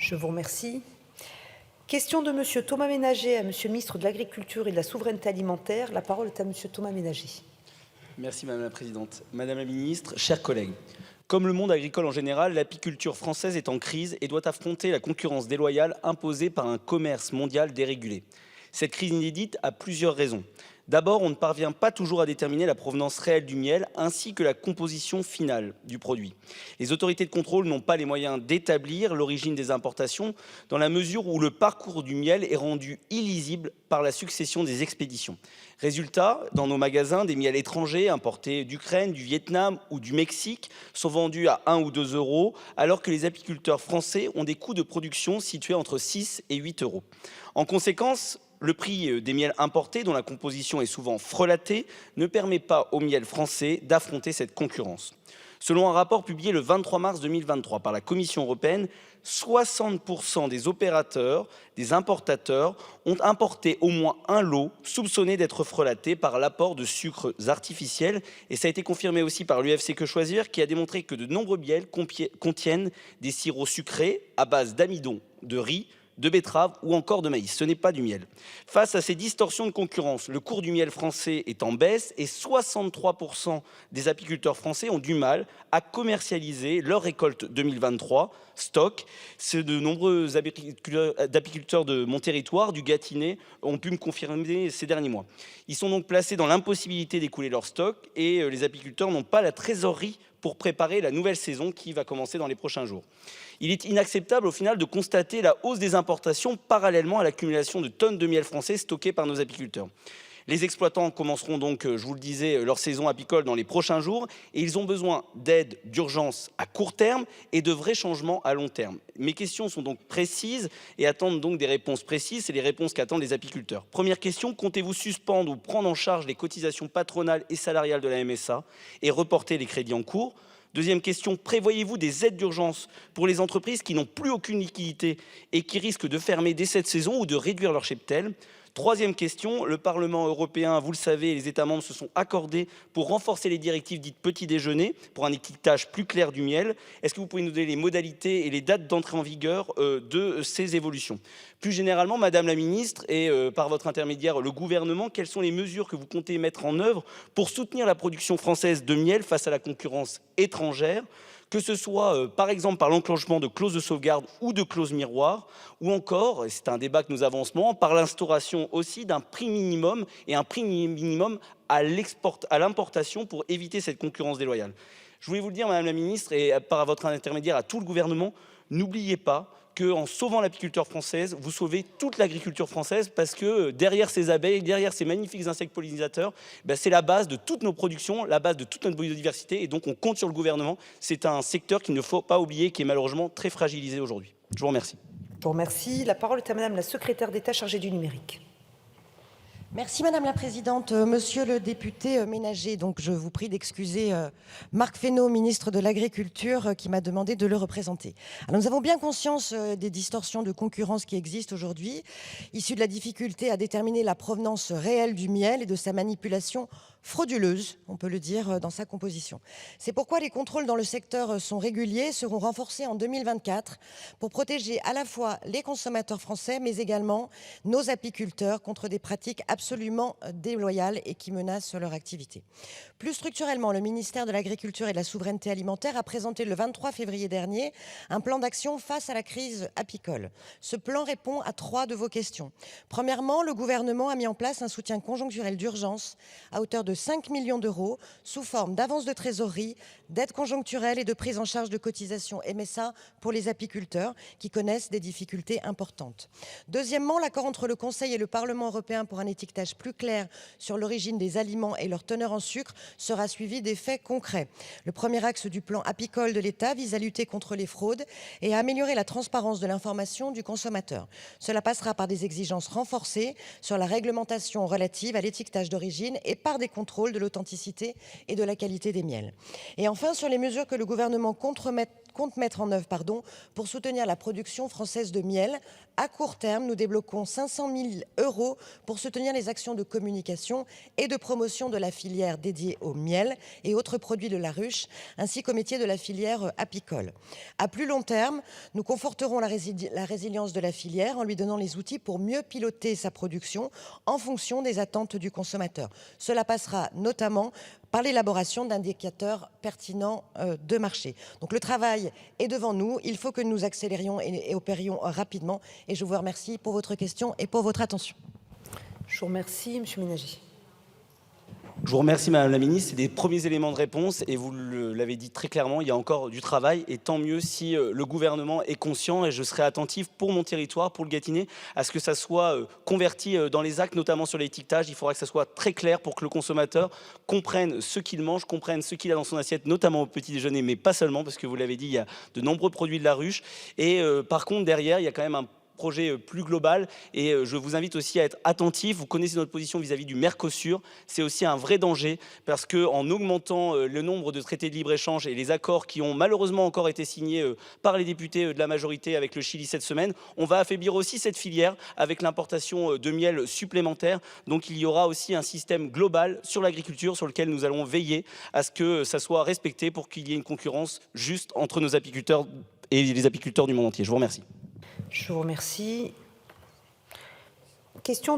Je vous remercie. Question de Monsieur Thomas Ménager à Monsieur le ministre de l'Agriculture et de la Souveraineté alimentaire. La parole est à Monsieur Thomas Ménager. Merci Madame la Présidente. Madame la Ministre, chers collègues, comme le monde agricole en général, l'apiculture française est en crise et doit affronter la concurrence déloyale imposée par un commerce mondial dérégulé. Cette crise inédite a plusieurs raisons. D'abord, on ne parvient pas toujours à déterminer la provenance réelle du miel ainsi que la composition finale du produit. Les autorités de contrôle n'ont pas les moyens d'établir l'origine des importations dans la mesure où le parcours du miel est rendu illisible par la succession des expéditions. Résultat, dans nos magasins, des miels étrangers importés d'Ukraine, du Vietnam ou du Mexique sont vendus à 1 ou 2 euros, alors que les apiculteurs français ont des coûts de production situés entre 6 et 8 euros. En conséquence, le prix des miels importés, dont la composition est souvent frelatée, ne permet pas aux miels français d'affronter cette concurrence. Selon un rapport publié le 23 mars 2023 par la Commission européenne, 60% des opérateurs, des importateurs, ont importé au moins un lot soupçonné d'être frelaté par l'apport de sucres artificiels. Et ça a été confirmé aussi par l'UFC Que Choisir, qui a démontré que de nombreux miels contiennent des sirops sucrés à base d'amidon, de riz, de betterave ou encore de maïs. Ce n'est pas du miel. Face à ces distorsions de concurrence, le cours du miel français est en baisse et 63% des apiculteurs français ont du mal à commercialiser leur récolte 2023 stock. De nombreux apiculteurs de mon territoire, du Gâtinais, ont pu me confirmer ces derniers mois. Ils sont donc placés dans l'impossibilité d'écouler leur stock et les apiculteurs n'ont pas la trésorerie pour préparer la nouvelle saison qui va commencer dans les prochains jours. Il est inacceptable au final de constater la hausse des importations parallèlement à l'accumulation de tonnes de miel français stockées par nos apiculteurs. Les exploitants commenceront donc, je vous le disais, leur saison apicole dans les prochains jours et ils ont besoin d'aide d'urgence à court terme et de vrais changements à long terme. Mes questions sont donc précises et attendent donc des réponses précises. C'est les réponses qu'attendent les apiculteurs. Première question, comptez-vous suspendre ou prendre en charge les cotisations patronales et salariales de la MSA et reporter les crédits en cours ? Deuxième question, prévoyez-vous des aides d'urgence pour les entreprises qui n'ont plus aucune liquidité et qui risquent de fermer dès cette saison ou de réduire leur cheptel ? Troisième question, le Parlement européen, vous le savez, les États membres se sont accordés pour renforcer les directives dites petit déjeuner, pour un étiquetage plus clair du miel. Est-ce que vous pouvez nous donner les modalités et les dates d'entrée en vigueur de ces évolutions ? Plus généralement, Madame la Ministre, et par votre intermédiaire, le gouvernement, quelles sont les mesures que vous comptez mettre en œuvre pour soutenir la production française de miel face à la concurrence étrangère ? Que ce soit par exemple par l'enclenchement de clauses de sauvegarde ou de clauses miroirs, ou encore, et c'est un débat que nous avons en ce moment, par l'instauration aussi d'un prix minimum et un prix minimum à l'importation pour éviter cette concurrence déloyale. Je voulais vous le dire, Madame la Ministre, et par votre intermédiaire à tout le gouvernement, n'oubliez pas qu'en sauvant l'apiculture française, vous sauvez toute l'agriculture française parce que derrière ces abeilles, derrière ces magnifiques insectes pollinisateurs, c'est la base de toutes nos productions, la base de toute notre biodiversité et donc on compte sur le gouvernement. C'est un secteur qu'il ne faut pas oublier, qui est malheureusement très fragilisé aujourd'hui. Je vous remercie. Je vous remercie. La parole est à Madame la secrétaire d'État chargée du numérique. Merci Madame la Présidente. Monsieur le député Ménager, donc je vous prie d'excuser Marc Fesneau, ministre de l'Agriculture, qui m'a demandé de le représenter. Alors, nous avons bien conscience des distorsions de concurrence qui existent aujourd'hui, issues de la difficulté à déterminer la provenance réelle du miel et de sa manipulation frauduleuse, on peut le dire, dans sa composition. C'est pourquoi les contrôles dans le secteur sont réguliers, seront renforcés en 2024 pour protéger à la fois les consommateurs français, mais également nos apiculteurs contre des pratiques absolument déloyales et qui menacent leur activité. Plus structurellement, le ministère de l'Agriculture et de la Souveraineté alimentaire a présenté le 23 février dernier un plan d'action face à la crise apicole. Ce plan répond à 3 de vos questions. Premièrement, le gouvernement a mis en place un soutien conjoncturel d'urgence à hauteur de 5 millions d'euros sous forme d'avance de trésorerie, d'aide conjoncturelle et de prise en charge de cotisations MSA pour les apiculteurs qui connaissent des difficultés importantes. Deuxièmement, l'accord entre le Conseil et le Parlement européen pour un étiquetage plus clair sur l'origine des aliments et leur teneur en sucre sera suivi d'effets concrets. Le premier axe du plan apicole de l'État vise à lutter contre les fraudes et à améliorer la transparence de l'information du consommateur. Cela passera par des exigences renforcées sur la réglementation relative à l'étiquetage d'origine et par des contrôles de l'authenticité et de la qualité des miels. Et enfin, sur les mesures que le gouvernement compte mettre compte mettre en œuvre pour soutenir la production française de miel. À court terme, nous débloquons 500 000 € pour soutenir les actions de communication et de promotion de la filière dédiée au miel et autres produits de la ruche, ainsi qu'au métier de la filière apicole. À plus long terme, nous conforterons la résilience de la filière en lui donnant les outils pour mieux piloter sa production en fonction des attentes du consommateur. Cela passera notamment par l'élaboration d'indicateurs pertinents de marché. Donc le travail est devant nous, il faut que nous accélérions et opérions rapidement. Et je vous remercie pour votre question et pour votre attention. Je vous remercie, Monsieur Ménager. Je vous remercie, Madame la Ministre. C'est des premiers éléments de réponse et vous l'avez dit très clairement, il y a encore du travail et tant mieux si le gouvernement est conscient et je serai attentif pour mon territoire, pour le Gâtinais, à ce que ça soit converti dans les actes, notamment sur l'étiquetage. Il faudra que ça soit très clair pour que le consommateur comprenne ce qu'il mange, comprenne ce qu'il a dans son assiette, notamment au petit déjeuner, mais pas seulement, parce que vous l'avez dit, il y a de nombreux produits de la ruche. Et par contre, derrière, il y a quand même un projet plus global et je vous invite aussi à être attentif. Vous connaissez notre position vis-à-vis du Mercosur. C'est aussi un vrai danger parce qu'en augmentant le nombre de traités de libre-échange et les accords qui ont malheureusement encore été signés par les députés de la majorité avec le Chili cette semaine, on va affaiblir aussi cette filière avec l'importation de miel supplémentaire. Donc il y aura aussi un système global sur l'agriculture sur lequel nous allons veiller à ce que ça soit respecté pour qu'il y ait une concurrence juste entre nos apiculteurs et les apiculteurs du monde entier. Je vous remercie. Je vous remercie. Question de